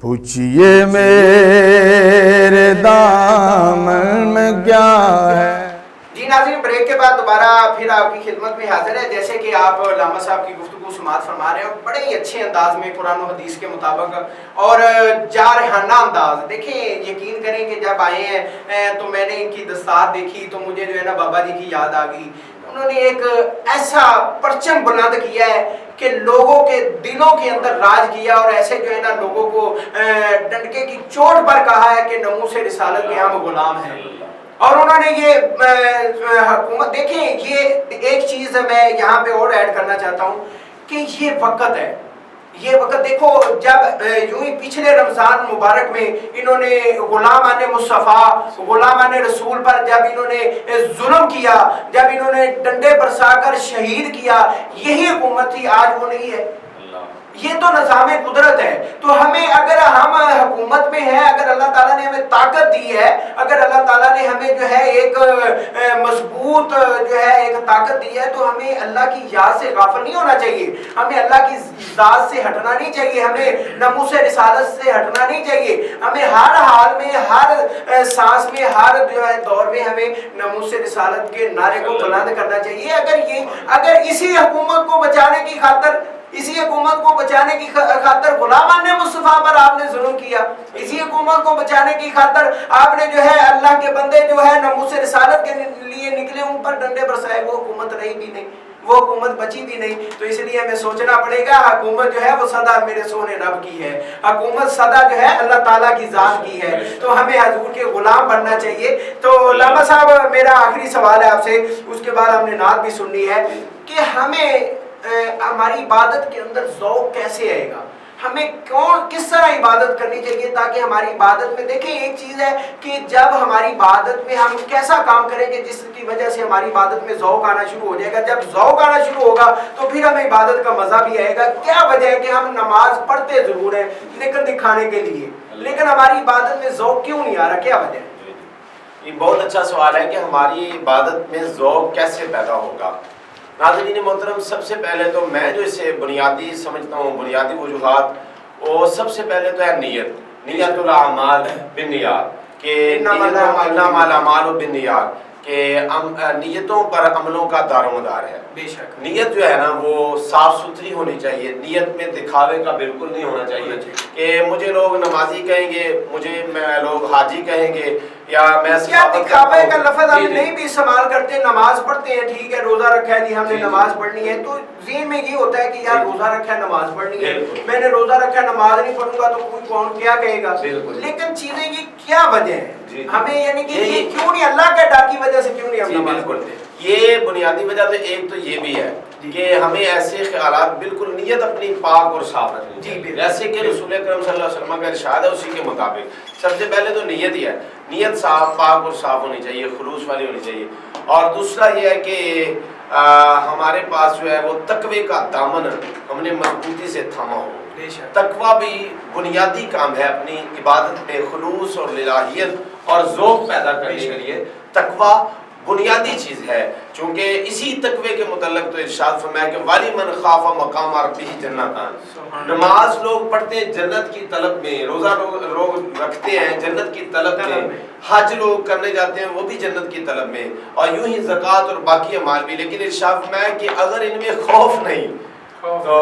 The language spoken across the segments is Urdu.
پوچھئے میرے دامن میں کیا ہے۔ جی ناظرین، بریک کے بعد دوبارہ پھر آپ کی خدمت میں حاضر ہے۔ جیسے کہ آپ علامہ صاحب کی گفتگو سماعت فرما رہے ہیں، بڑے ہی اچھے انداز میں قرآن و حدیث کے مطابق اور جارحانہ انداز۔ دیکھیں، یقین کریں کہ جب آئے ہیں تو میں نے ان کی دستار دیکھی تو مجھے جو ہے نا بابا جی کی یاد آ گئی۔ انہوں نے ایک ایسا پرچم بلند کیا ہے کہ لوگوں کے دلوں کے اندر راج کیا، اور ایسے جو ہے نا لوگوں کو ڈنڈے کی چوٹ پر کہا ہے کہ ناموس رسالت کے ہم غلام ہیں۔ اور انہوں نے یہ حکومت، دیکھیں یہ ایک چیز میں یہاں پہ اور ایڈ کرنا چاہتا ہوں کہ یہ وقت ہے، یہ وقت دیکھو، جب یوں ہی پچھلے رمضان مبارک میں انہوں نے غلامان مصطفیٰ، غلامان رسول پر جب انہوں نے ظلم کیا، جب انہوں نے ڈنڈے برسا کر شہید کیا، یہی حکومت تھی، آج وہ نہیں ہے۔ یہ تو نظام قدرت ہے۔ تو ہمیں، اگر ہم حکومت میں ہیں، اگر اللہ تعالیٰ نے ہمیں طاقت دی ہے، اگر اللہ تعالیٰ نے ہمیں جو ہے ایک مضبوط جو ہے ایک طاقت دی ہے، تو ہمیں اللہ کی یاد سے غافل نہیں ہونا چاہیے، ہمیں اللہ کی ذات سے ہٹنا نہیں چاہیے، ہمیں ناموس رسالت سے ہٹنا نہیں چاہیے، ہمیں ہر حال میں، ہر سانس میں، ہر جو ہے دور میں ہمیں ناموس رسالت کے نعرے کو بلند کرنا چاہیے۔ اگر اسی حکومت کو بچانے کی خاطر، اسی حکومت کو بچانے کی خاطر غلامان مصطفیٰ پر آپ نے ظلم کیا، اسی حکومت کو بچانے کی خاطر آپ نے جو ہے اللہ کے بندے جو ہے ناموس رسالت کے لیے نکلے، ان پر ڈنڈے برسائے، وہ حکومت رہی بھی نہیں، وہ حکومت بچی بھی نہیں۔ تو اس لیے ہمیں سوچنا پڑے گا، حکومت جو ہے وہ سدا میرے سونے رب کی ہے، حکومت سدا جو ہے اللہ تعالیٰ کی ذات کی ہے، تو ہمیں حضور کے غلام بننا چاہیے۔ تو علامہ صاحب، میرا آخری سوال ہے آپ سے، اس کے بعد ہم نے نعت بھی سننی ہے، کہ ہمیں ہماری عبادت کے اندر ذوق کیسے آئے گا، ہمیں کس طرح عبادت کرنی چاہیے تاکہ ہماری عبادت میں، دیکھیں ایک چیز ہے کہ جب ہماری عبادت میں ہم کیسا کام کریں گے جس کی وجہ سے ہماری عبادت میں ذوق آنا شروع ہو جائے گا، جب ذوق آنا شروع ہوگا تو پھر ہمیں عبادت کا مزہ بھی آئے گا۔ کیا وجہ ہے کہ ہم نماز پڑھتے ضرور ہیں لیکن دکھانے کے لیے، لیکن ہماری عبادت میں ذوق کیوں نہیں آ رہا، کیا وجہ ہے؟ یہ بہت اچھا سوال ہے کہ ہماری عبادت میں ذوق کیسے پیدا ہوگا۔ ناظرین محترم، سب سے پہلے تو میں جو اسے بنیادی سمجھتا ہوں، بنیادی وجوہات، وہ سب سے پہلے تو ہے نیت الاعمال بالنیات، کہ انما الاعمال بالنیات، کہ نیتوں پر عملوں کا دار و مدار ہے۔ بے شک نیت جو ہے نا وہ صاف ستھری ہونی چاہیے، نیت میں دکھاوے کا بالکل نہیں ہونا چاہیے کہ مجھے لوگ نمازی کہیں گے، مجھے لوگ حاجی کہیں گے، یا میں کیا دکھاوے کا لفظ ہم نہیں بھی استعمال کرتے، نماز پڑھتے ہیں، ٹھیک ہے، روزہ رکھا ہے جی ہم نے نماز پڑھنی ہے، تو ذہن میں یہ ہوتا ہے کہ یار روزہ رکھا ہے نماز پڑھنی ہے، میں نے روزہ رکھا ہے نماز نہیں پڑھوں گا تو کوئی کون کیا کہے گا۔ لیکن چیزیں یہ کیا وجہ ہے ہمیں، یعنی کہ یہ کیوں نہیں، اللہ کے ڈر کی وجہ سے کیوں نہیں ہم نماز پڑھتے؟ یہ بنیادی وجہ تو ایک تو یہ بھی ہے کہ ہمیں ایسے خیالات، بالکل نیت اپنی پاک اور صاف رکھنی چاہیے، جیسے کہ رسول اکرم صلی اللہ علیہ وسلم کا ارشاد ہے، اسی کے مطابق سب سے پہلے تو نیت ہی ہے، نیت صاف، پاک اور صاف ہونی چاہیے، خلوص والی ہونی چاہیے۔ اور دوسرا یہ ہے کہ ہمارے پاس جو ہے وہ تقوی کا دامن ہم نے مضبوطی سے تھاما ہو۔ تقوی بھی بنیادی کام ہے اپنی عبادت میں، خلوص اور للہیت اور ذوق پیدا کرنے کے لیے تقوی بنیادی چیز ہے، چونکہ اسی تقوی کے متعلق تو ارشاد فرمایا کہ وَلِمَنْ خَافَ مَقَامَ رَبِّهِ جَنَّتَانِ، نماز لوگ پڑھتے ہیں جنت کی طلب میں، روزہ لوگ رکھتے ہیں جنت کی طلب میں، حج لوگ کرنے جاتے ہیں وہ بھی جنت کی طلب میں، اور یوں ہی زکوٰۃ اور باقی اعمال بھی۔ لیکن ارشاد فرمایا کہ اگر ان میں خوف نہیں تو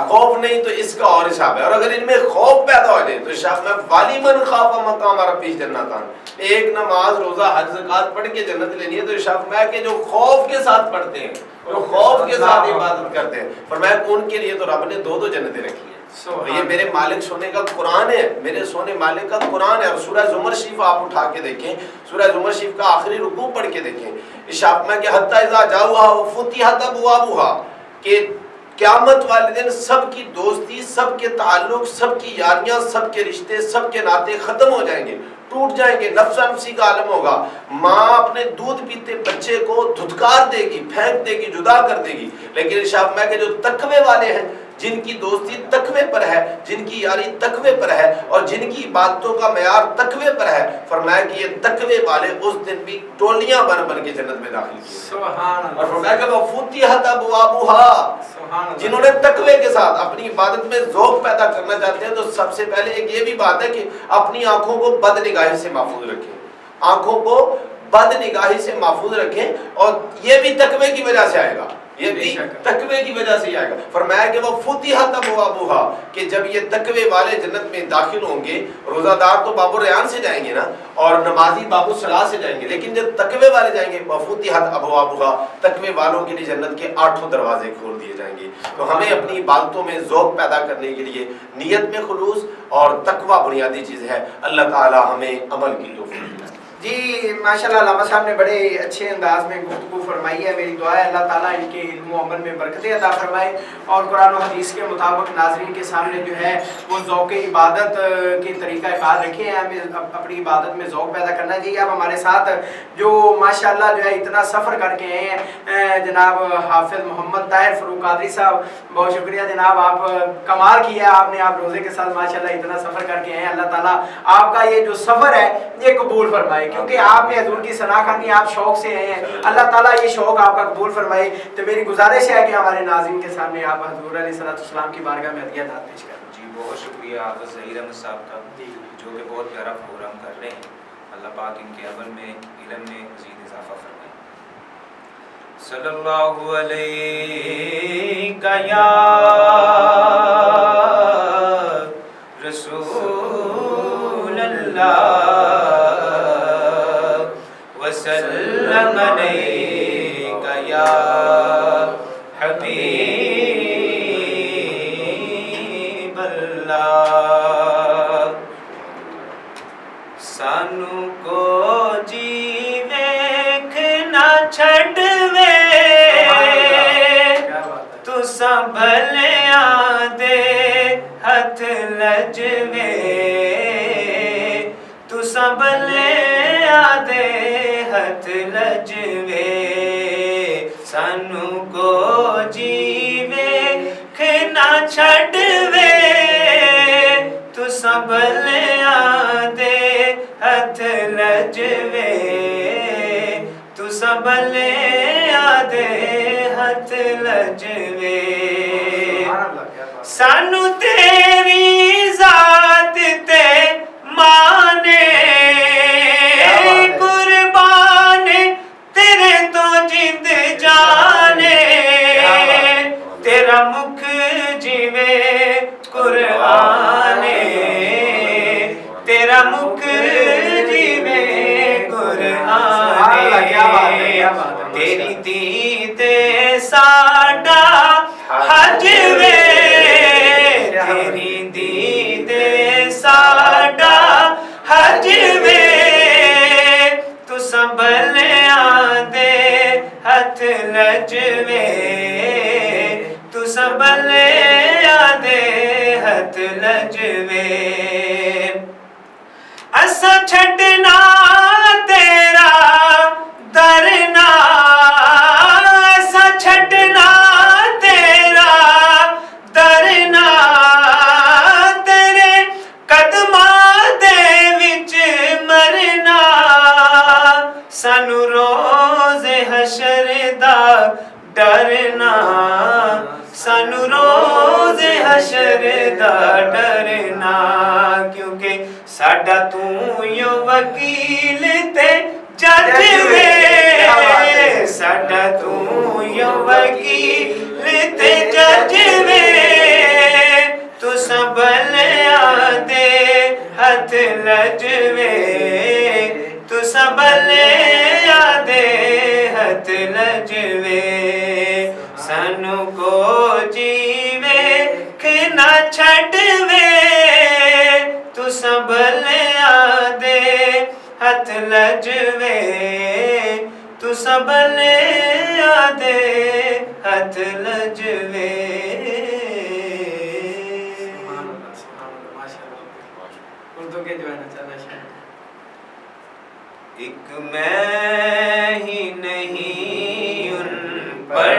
خوف نہیں تو اس کا اور حساب ہے، اور اگر ان میں خوف پیدا ہو جائے تو ارشاد میں وَلِمَنْ خَافَ مَقَامَ رَبِّهِ جَنَّتَانِ، ایک نماز روزہ حج زکوٰۃ پڑھ کے جنت لینی ہے تو ارشاد فرمایا کہ جو خوف کے ساتھ پڑھتے ہیں، جو خوف کے ساتھ عبادت کرتے ہیں، فرمایا کہ ان کے لیے تو رب نے دو جنتیں رکھی ہیں۔ یہ میرے مالک سونے کا قرآن ہے، میرے سونے مالک کا قرآن ہے۔ اور سورہ زمر شریف آپ اٹھا کے دیکھیں، سورہ زمر شریف کا آخری رکوع پڑھ کے دیکھیں، ارشاد میں کہ حتی اذا جاؤہا وفتحت ابوابہا، کہ قیامت والے دن سب کی دوستی، سب کے تعلق، سب کی یاریاں، سب کے رشتے، سب کے ناطے ختم ہو جائیں گے، ٹوٹ جائیں گے، نفسا نفسی کا عالم ہوگا، ماں اپنے دودھ پیتے بچے کو دھتکار دے گی، پھینک دے گی، جدا کر دے گی، لیکن ارشاد میں کہ جو تقوی والے ہیں، جن کی دوستی تقوی پر ہے، جن کی یاری تقوی پر ہے، اور جن کی عبادتوں کا معیار تقوی پر ہے، فرمایا کہ یہ تقوی والے اس دن بھی ٹولیاں بن بن کے جنت میں داخل کیے، سبحان اللہ، اور فرمایا کہ وَفُتِحَتْ أَبْوَابُهَا، سبحان اللہ، جنہوں نے تقوی کے ساتھ اپنی عبادت میں ذوق پیدا کرنا چاہتے ہیں تو سب سے پہلے ایک یہ بھی بات ہے کہ اپنی آنکھوں کو بد نگاہی سے محفوظ رکھیں، آنکھوں کو بد نگاہی سے محفوظ رکھیں، اور یہ بھی تقوی کی وجہ سے آئے گا، یہ بھی تقوی کی وجہ سے ہی آئے گا۔ فرمایا کہ وہ فتحت ابوابها، کہ جب یہ تقوی والے جنت میں داخل ہوں گے، روزہ دار تو باب الریان سے جائیں گے نا، اور نمازی باب الصلاۃ سے جائیں گے، لیکن جب تقوی والے جائیں گے وہ فتحت ابوابها، تقوی والوں کے لیے جنت کے 8 دروازے کھول دیے جائیں گے۔ تو ہمیں اپنی عبادتوں میں ذوق پیدا کرنے کے لیے نیت میں خلوص اور تقوی بنیادی چیز ہے۔ اللہ تعالی ہمیں عمل کی توفیق دے۔ جی ماشاءاللہ علامہ صاحب نے بڑے اچھے انداز میں گفتگو فرمائی ہے۔ میری دعا ہے اللہ تعالیٰ ان کے علم و عمل میں برکتیں عطا فرمائے، اور قرآن و حدیث کے مطابق ناظرین کے سامنے جو ہے وہ ذوق عبادت کے طریقہ کار رکھے ہیں۔ ہمیں اپنی عبادت میں ذوق پیدا کرنا چاہیے۔ اب ہمارے ساتھ جو ماشاءاللہ جو ہے اتنا سفر کر کے آئے ہیں جناب حافظ محمد طاہر فروخ قادری صاحب، بہت شکریہ جناب، آپ کمال کیا آپ نے، آپ روزے کے ساتھ ماشاءاللہ اتنا سفر کر کے آئے ہیں۔ اللہ تعالیٰ آپ کا یہ جو سفر ہے یہ قبول فرمائے، کیونکہ آپ نے حضور کی ثنا کرنی، آپ شوق سے آئے ہیں، اللہ تعالیٰ یہ شوق آپ کا قبول فرمائے۔ تو میری گزارش ہے کہ ہمارے ناظرین کے سامنے آپ حضور علیہ السلام کی بارگاہ میں ہدیہ داد پیش کریں۔ جی بہت شکریہ حافظ ظہیر احمد صاحب کا، جو کہ بہت پیارا پروگرام کر رہے ہیں۔ اللہ پاک ان کے عمل میں، علم میں مزید اضافہ فرمائے۔ صلی اللہ علیہ یا رسول اللہ وسلم علیک یا حبیب اللہ۔ سانو کو جی ویکھنا چھڈوے، تو سنبھلیاں دے ہتھ لجوے، تو سنبھلیاں دے ہتھ لجوے، سانو کو جی ویکھنا چھڈوے، تو سنبھلیاں دے ہتھ لجوے، تو سنبھلیاں دے ہتھ لجوے، سانو تیری ذات تے مانے قربان، تیرے تو جند جانے، تیرا مکھ جیوے قرآن، تیرا مکھ جیوے قرآن، تیری دید ساڈا حج وے، تیری دید ساڈا حج وے، تو سنبھلیاں دے ہتھ لجوے، تو سنبھلیاں دے ہتھ لجوے، اساں چھڈنا تیرا درنا، اساں چھڈنا تیرا درنا، تیرے قدماں دے وچ مرنا، سانو روز حشر دا ڈرنا، سانو روز حشر دا ڈرنا، کیونکہ ساڈا تو یو وکیل تے جج وے، ساڈا تو یو وکیل تے جج وے، تو سنبھلیاں دے ہتھ لجوے، تو سنبھلیاں دے ہتھ لجوے، سانو کو جیوے کھنا چھڈوے، تو سنبھلیاں دے ہتھ لجوے، تو سنبھلیاں دے ہتھ لجوے۔ اردو کے جو ہے نا چاہنا شاید ایک میں ہی نہیں ان پر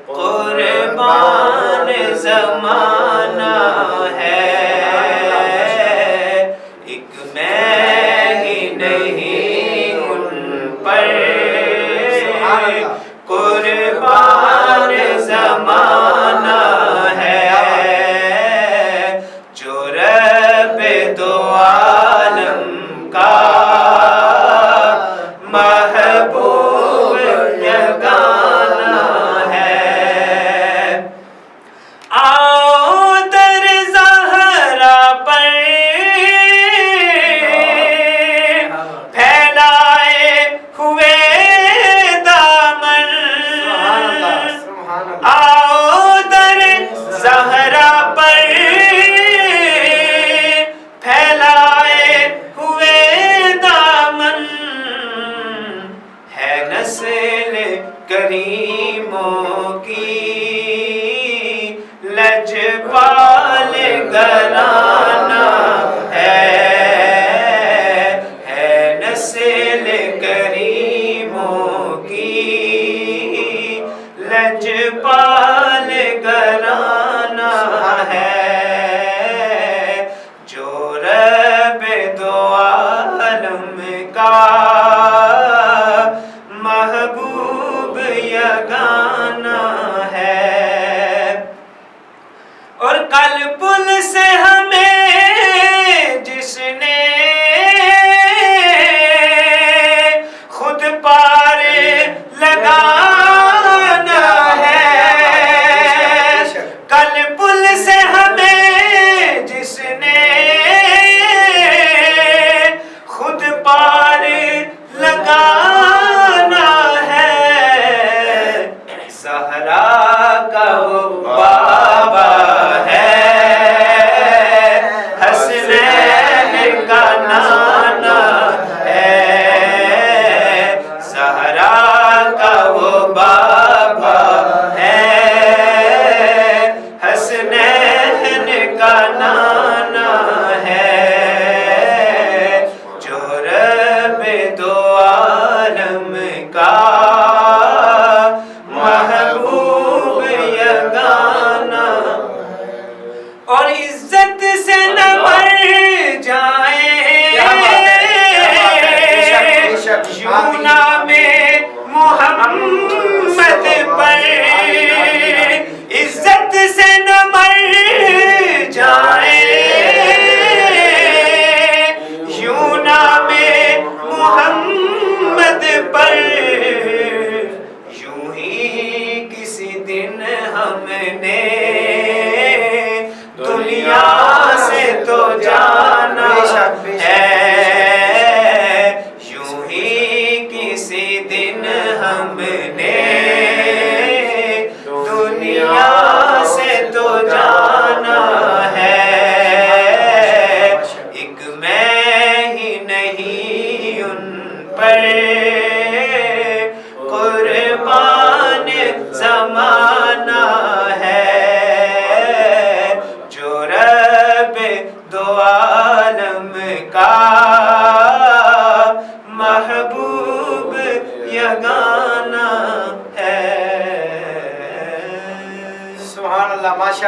قربان زمانہ ہے،